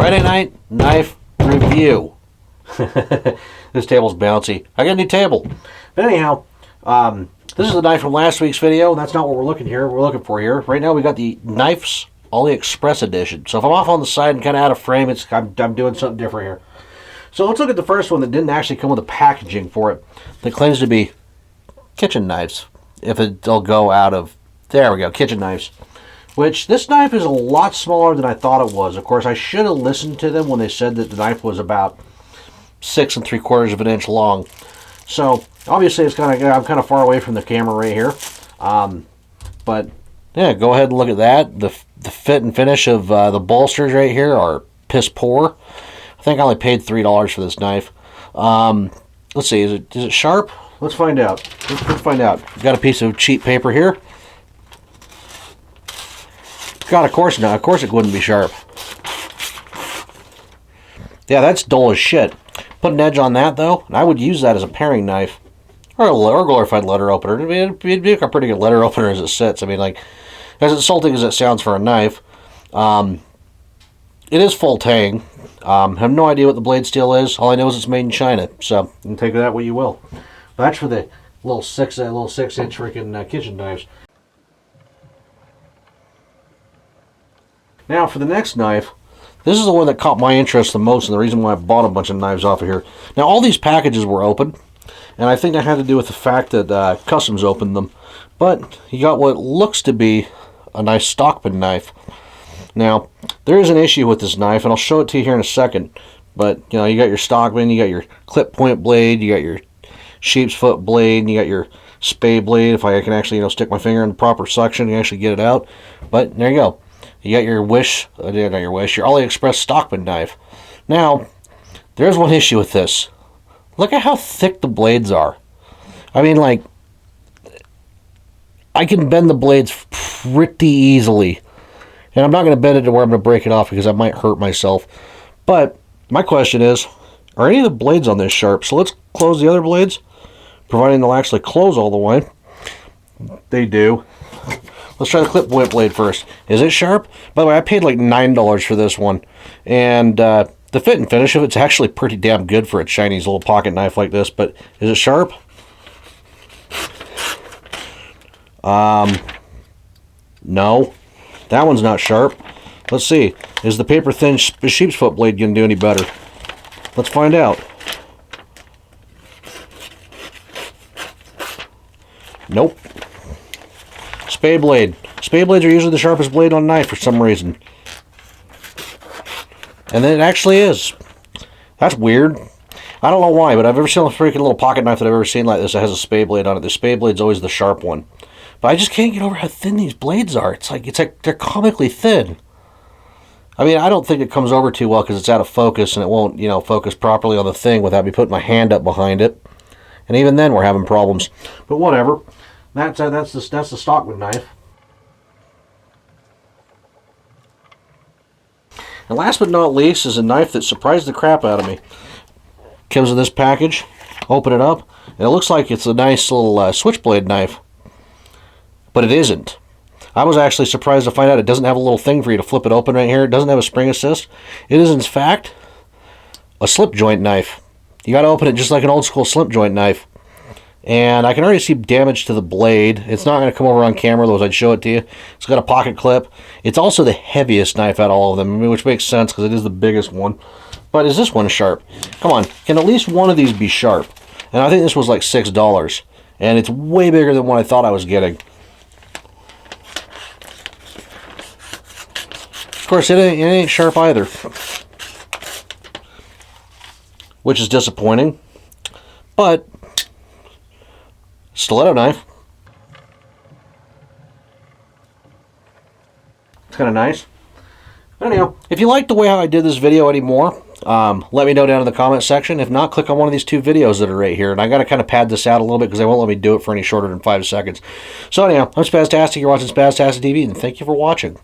Friday night knife review. This table's bouncy. I got a new table. But anyhow, this is the knife from last week's video. That's not what we're looking for here. Right now we got the Knives Aliexpress edition. So if I'm off on the side and kind of out of frame, I'm doing something different here. So let's look at the first one that didn't actually come with a packaging for it. That claims to be kitchen knives. If it'll go out of... There we go, kitchen knives. Which, this knife is a lot smaller than I thought it was. Of course, I should have listened to them when they said that the knife was about 6 3/4 of an inch long. So, obviously, I'm kind of far away from the camera right here. But, yeah, go ahead and look at that. The fit and finish of the bolsters right here are piss poor. I think I only paid $3 for this knife. Let's see, is it sharp? Let's find out. Let's find out. Got a piece of cheap paper here. God, of course not. Of course it wouldn't be sharp. Yeah, that's dull as shit. Put an edge on that, though, and I would use that as a paring knife. Or a glorified letter opener. It'd be a pretty good letter opener as it sits. I mean, like, as insulting as it sounds for a knife, it is full tang. I have no idea what the blade steel is. All I know is it's made in China. So, you can take that what you will. That's for the little 6-inch freaking kitchen knives. Now, for the next knife, this is the one that caught my interest the most and the reason why I bought a bunch of knives off of here. Now, all these packages were open, and I think that had to do with the fact that Customs opened them. But you got what looks to be a nice stockman knife. Now, there is an issue with this knife, and I'll show it to you here in a second. But, you know, you got your stockman, you got your clip point blade, you got your sheep's foot blade, and you got your spay blade. If I can actually, you know, stick my finger in the proper suction and actually get it out. But there you go. You got your your Aliexpress stockman knife. Now, there's one issue with this. Look at how thick the blades are. I mean, like, I can bend the blades pretty easily. And I'm not going to bend it to where I'm going to break it off because I might hurt myself. But my question is, are any of the blades on this sharp? So let's close the other blades, providing they'll actually close all the way. They do. Let's try the clip point blade first. Is it sharp? By the way, I paid like $9 for this one. And the fit and finish of it's actually pretty damn good for a Chinese little pocket knife like this. But is it sharp? No. That one's not sharp. Let's see. Is the paper thin sheep's foot blade going to do any better? Let's find out. Nope. Spay blade. Spay blades are usually the sharpest blade on a knife for some reason. And then it actually is. That's weird. I don't know why, but I've never seen a freaking little pocket knife that I've ever seen like this that has a spay blade on it. The spay blade's always the sharp one. But I just can't get over how thin these blades are. It's like they're comically thin. I mean, I don't think it comes over too well because it's out of focus and it won't, you know, focus properly on the thing without me putting my hand up behind it. And even then, we're having problems. But whatever. That's the stockman knife. And last but not least is a knife that surprised the crap out of me. Comes in this package. Open it up, and it looks like it's a nice little switchblade knife. But it isn't. I was actually surprised to find out it doesn't have a little thing for you to flip it open right here. It doesn't have a spring assist. It is, in fact, a slip joint knife. You got to open it just like an old school slip joint knife. And I can already see damage to the blade. It's not going to come over on camera, though, as I'd show it to you. It's got a pocket clip. It's also the heaviest knife out of all of them, which makes sense because it is the biggest one. But is this one sharp? Come on, can at least one of these be sharp? And I think this was like $6. And it's way bigger than what I thought I was getting. Of course, it ain't sharp either. Which is disappointing. But stiletto knife. It's kind of nice. But anyhow, if you like the way how I did this video anymore, let me know down in the comment section. If not, click on one of these two videos that are right here. And I got to kind of pad this out a little bit because they won't let me do it for any shorter than 5 seconds. So anyhow, I'm Spaztastic. You're watching Spaztastic TV, and thank you for watching.